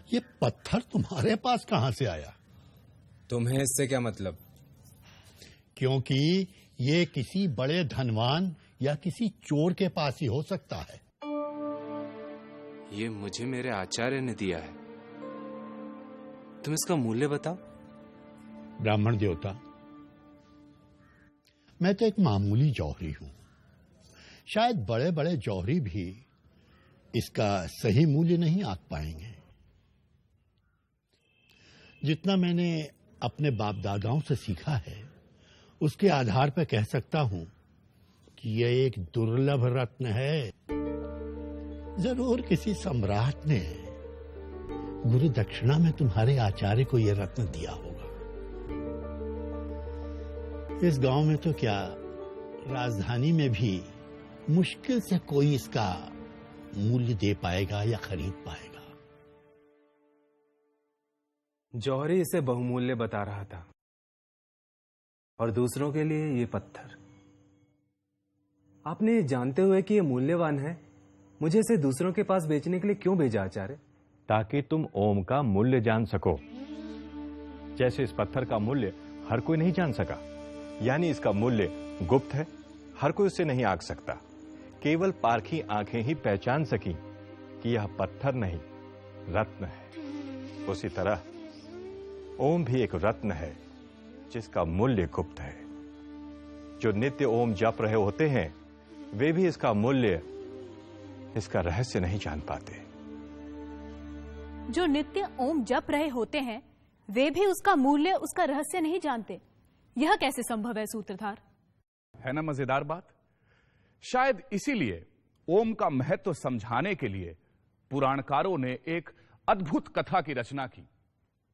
ये पत्थर तुम्हारे पास कहां से आया? तुम्हें इससे क्या मतलब? क्योंकि ये किसी बड़े धनवान या किसी चोर के पास ही हो सकता है। ये मुझे मेरे आचार्य ने दिया है। तुम इसका मूल्य बताओ। ब्राह्मण देवता, मैं तो एक मामूली जौहरी हूं। शायद बड़े बड़े जौहरी भी इसका सही मूल्य नहीं आंक पाएंगे। जितना मैंने अपने बाप दादाओं से सीखा है, उसके आधार पर कह सकता हूं कि यह एक दुर्लभ रत्न है। जरूर किसी सम्राट ने गुरु दक्षिणा में तुम्हारे आचार्य को यह रत्न दिया होगा। इस गांव में तो क्या, राजधानी में भी मुश्किल से कोई इसका मूल्य दे पाएगा या खरीद पाएगा। जौहरी इसे बहुमूल्य बता रहा था, और दूसरों के लिए ये पत्थर। आपने जानते हुए कि ये मूल्यवान है, मुझे इसे दूसरों के पास बेचने के लिए क्यों भेजा आचार्य? ताकि तुम ओम का मूल्य जान सको। जैसे इस पत्थर का मूल्य हर कोई नहीं जान सका, यानी इसका मूल्य गुप्त है, हर कोई उसे नहीं आंक सकता। केवल पारखी आंखें ही पहचान सकी कि यह पत्थर नहीं, रत्न है। उसी तरह ओम भी एक रत्न है जिसका मूल्य गुप्त है। जो नित्य ओम जप रहे होते हैं, वे भी इसका मूल्य, इसका रहस्य नहीं जान पाते। जो नित्य ओम जप रहे होते हैं, वे भी उसका मूल्य, उसका रहस्य नहीं जानते। यह कैसे संभव है सूत्रधार? है ना मजेदार बात? शायद इसीलिए ओम का महत्व समझाने के लिए पुराणकारों ने एक अद्भुत कथा की रचना की।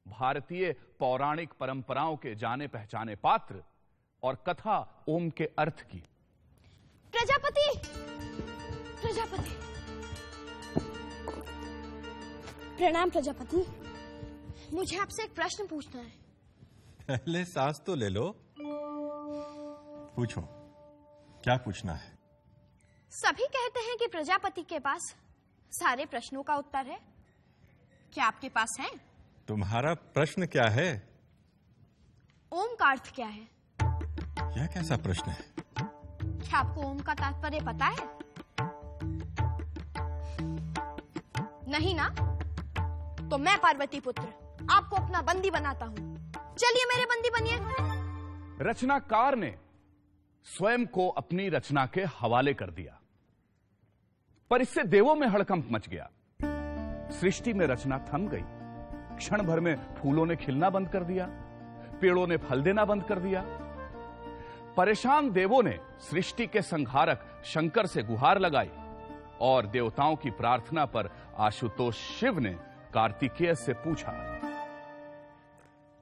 भारतीय पौराणिक परंपराओं के जाने पहचाने पात्र और कथा ओम के अर्थ की। प्रजापति, प्रजापति, प्रणाम प्रजापति। मुझे आपसे एक प्रश्न पूछना है। पहले सांस तो ले लो। पूछो, क्या पूछना है? सभी कहते हैं कि प्रजापति के पास सारे प्रश्नों का उत्तर है। क्या आपके पास है? तुम्हारा प्रश्न क्या है? ओम का अर्थ क्या है? यह कैसा प्रश्न है? क्या आपको ओम का तात्पर्य पता है? नहीं ना? तो मैं पार्वती पुत्र आपको अपना बंदी बनाता हूं। चलिए मेरे बंदी बनिए। रचनाकार ने स्वयं को अपनी रचना के हवाले कर दिया, पर इससे देवों में हड़कंप मच गया। सृष्टि में रचना थम गई। क्षण भर में फूलों ने खिलना बंद कर दिया, पेड़ों ने फल देना बंद कर दिया। परेशान देवों ने सृष्टि के संहारक शंकर से गुहार लगाई, और देवताओं की प्रार्थना पर आशुतोष शिव ने कार्तिकेय से पूछा,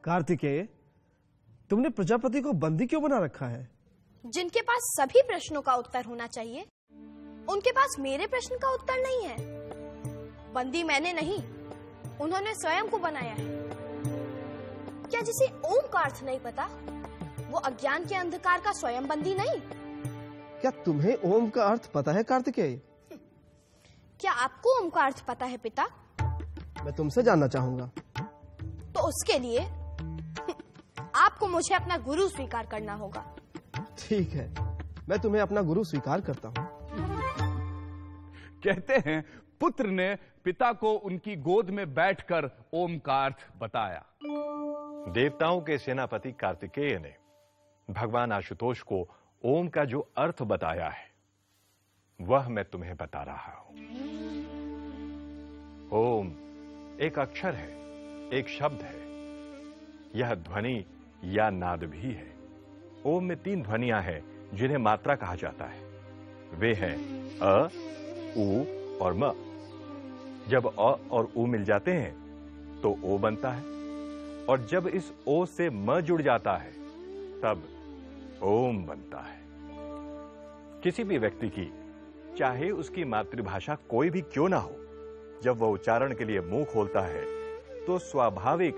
कार्तिकेय, तुमने प्रजापति को बंदी क्यों बना रखा है? जिनके पास सभी प्रश्नों का उत्तर होना चाहिए, उनके पास मेरे प्रश्न का उत्तर नहीं है। बंदी मैंने नहीं, उन्होंने स्वयं को बनाया है। क्या जिसे ओम का अर्थ नहीं पता, वो अज्ञान के अंधकार का स्वयं बंदी नहीं? क्या तुम्हें ओम का अर्थ पता है कार्तिकेय? क्या आपको ओम का अर्थ पता है पिता? मैं तुमसे जानना चाहूंगा। तो उसके लिए आपको मुझे अपना गुरु स्वीकार करना होगा। ठीक है, मैं तुम्हें अपना गुरु स्वीकार करता हूं। कहते हैं पुत्र ने पिता को उनकी गोद में बैठकर ओम का अर्थ बताया। देवताओं के सेनापति कार्तिकेय ने भगवान आशुतोष को ओम का जो अर्थ बताया है, वह मैं तुम्हें बता रहा हूं। ओम एक अक्षर है, एक शब्द है। यह ध्वनि या नाद भी है। ओम में 3 ध्वनियां हैं जिन्हें मात्रा कहा जाता है। वे हैं अ, उ और म। जब अ और उ मिल जाते हैं तो ओ बनता है, और जब इस ओ से म जुड़ जाता है तब ओम बनता है। किसी भी व्यक्ति की, चाहे उसकी मातृभाषा कोई भी क्यों ना हो, जब वह उच्चारण के लिए मुंह खोलता है तो स्वाभाविक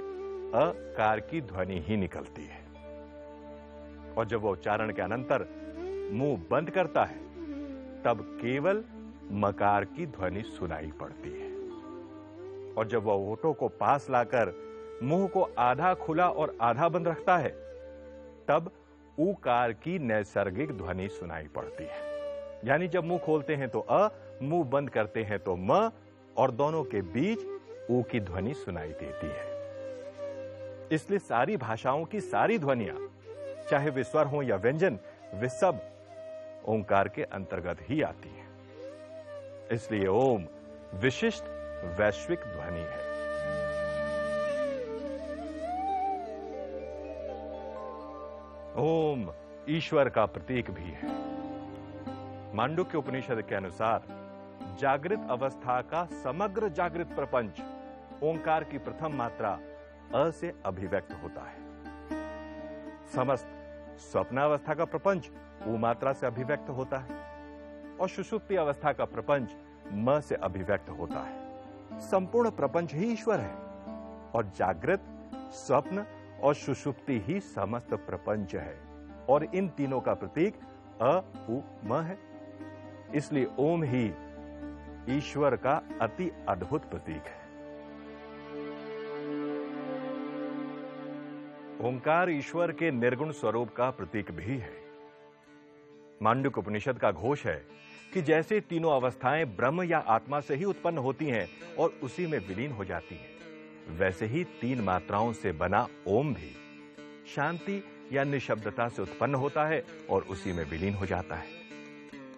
अकार की ध्वनि ही निकलती है, और जब वह उच्चारण के अनंतर मुंह बंद करता है तब केवल मकार की ध्वनि सुनाई पड़ती है। और जब वह ओटों को पास लाकर मुंह को आधा खुला और आधा बंद रखता है, तब ऊकार की नैसर्गिक ध्वनि सुनाई पड़ती है। यानी जब मुंह खोलते हैं तो अ, मुंह बंद करते हैं तो म, और दोनों के बीच ऊ की ध्वनि सुनाई देती है। इसलिए सारी भाषाओं की सारी ध्वनियां, चाहे वे स्वर हों या व्यंजन, वे सब ओंकार के अंतर्गत ही आती हैं। इसलिए ओम विशिष्ट वैश्विक ध्वनि है। ओम ईश्वर का प्रतीक भी है। मांडुक्य उपनिषद के अनुसार जागृत अवस्था का समग्र जागृत प्रपंच ओंकार की प्रथम मात्रा अ से अभिव्यक्त होता है। समस्त स्वप्नावस्था का प्रपंच ऊ मात्रा से अभिव्यक्त होता है और सुषुप्ति अवस्था का प्रपंच म से अभिव्यक्त होता है। संपूर्ण प्रपंच ही ईश्वर है और जागृत, स्वप्न और सुषुप्ति ही समस्त प्रपंच है, और इन तीनों का प्रतीक अ, उ, म है। इसलिए ओम ही ईश्वर का अति अद्भुत प्रतीक है। ओंकार ईश्वर के निर्गुण स्वरूप का प्रतीक भी है। मांडुक्य उपनिषद का घोष है कि जैसे तीनों अवस्थाएं ब्रह्म या आत्मा से ही उत्पन्न होती हैं और उसी में विलीन हो जाती हैं, वैसे ही तीन मात्राओं से बना ओम भी शांति या निशब्दता से उत्पन्न होता है और उसी में विलीन हो जाता है।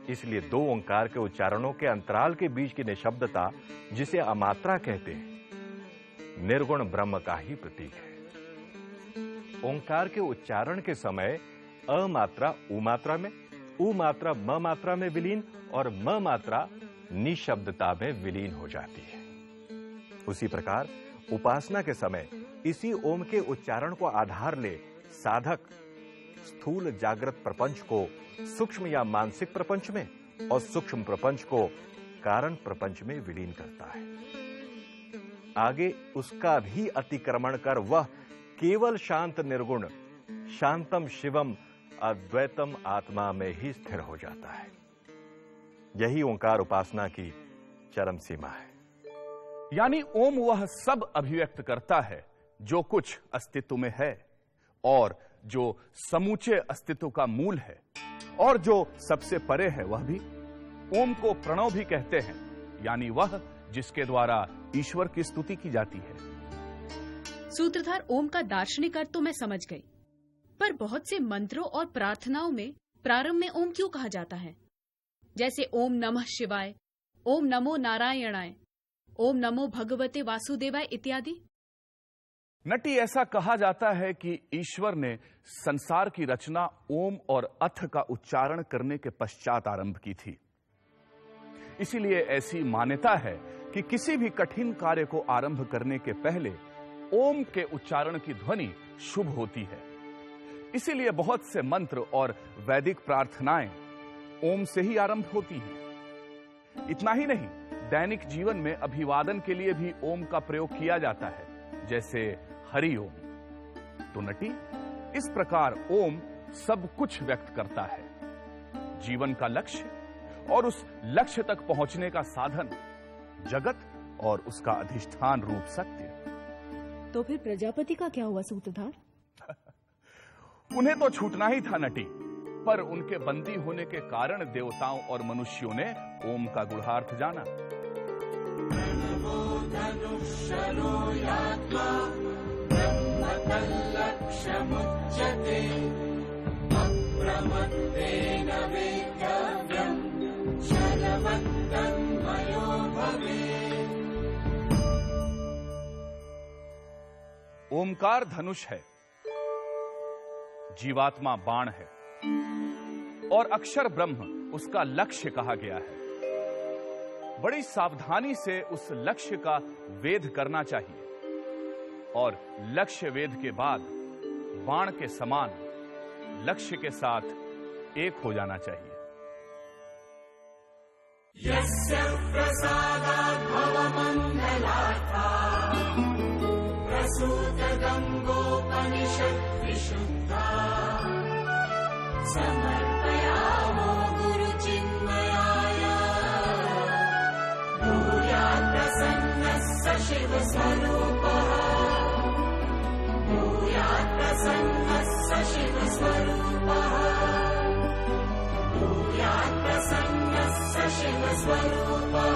इसलिए दो ओंकार के उच्चारणों के अंतराल के बीच की निशब्दता, जिसे अमात्रा कहते हैं, निर्गुण ब्रह्म का ही प्रतीक है। ओंकार के उच्चारण के समय अ मात्रा उ मात्रा में, उ मात्रा म मात्रा में विलीन और म मात्रा निशब्दता में विलीन हो जाती है। उसी प्रकार उपासना के समय इसी ओम के उच्चारण को आधार ले साधक स्थूल जागृत प्रपंच को सूक्ष्म या मानसिक प्रपंच में और सूक्ष्म प्रपंच को कारण प्रपंच में विलीन करता है। आगे उसका भी अतिक्रमण कर वह केवल शांत निर्गुण शांतम शिवम अद्वैतम आत्मा में ही स्थिर हो जाता है। यही ओंकार उपासना की चरम सीमा है। यानी ओम वह सब अभिव्यक्त करता है जो कुछ अस्तित्व में है और जो समूचे अस्तित्व का मूल है, और जो सबसे परे है वह भी। ओम को प्रणव भी कहते हैं, यानी वह जिसके द्वारा ईश्वर की स्तुति की जाती है। सूत्रधार ओम का दार्शनिक अर्थ तो मैं समझ गई, पर बहुत से मंत्रों और प्रार्थनाओं में प्रारंभ में ओम क्यों कहा जाता है? जैसे ओम नमः शिवाय, ओम नमो नारायणाय, ओम नमो भगवते वासुदेवाय इत्यादि। नटी, ऐसा कहा जाता है कि ईश्वर ने संसार की रचना ओम और अथ का उच्चारण करने के पश्चात आरंभ की थी। इसीलिए ऐसी मान्यता है कि किसी भी कठिन कार्य को आरंभ करने के पहले ओम के उच्चारण की ध्वनि शुभ होती है। इसीलिए बहुत से मंत्र और वैदिक प्रार्थनाएं ओम से ही आरंभ होती हैं। इतना ही नहीं, दैनिक जीवन में अभिवादन के लिए भी ओम का प्रयोग किया जाता है, जैसे हरि ओम। तो नटी, इस प्रकार ओम सब कुछ व्यक्त करता है, जीवन का लक्ष्य और उस लक्ष्य तक पहुंचने का साधन, जगत और उसका अधिष्ठान रूप सत्य। तो फिर प्रजापति का क्या हुआ सूत्रधार? उन्हें तो छूटना ही था नटी, पर उनके बंदी होने के कारण देवताओं और मनुष्यों ने ओम का गूढ़ार्थ जाना। ओमकार धनुष है, जीवात्मा बाण है और अक्षर ब्रह्म उसका लक्ष्य कहा गया है। बड़ी सावधानी से उस लक्ष्य का वेध करना चाहिए और लक्ष्य वेध के बाद बाण के समान लक्ष्य के साथ एक हो जाना चाहिए। यस्य प्रसादात् भवमङ्गलार्था प्रसूतगङ्गोपनिषत् विशुद्धा समर्पयामो गुरुचिन्मयाय भूयात् प्रसन्नः स शिवस्वरूपः भूयात् प्रसन्नः स शिवस्वरूपः भूयात् प्रसन्नः स शिवस्वरूपः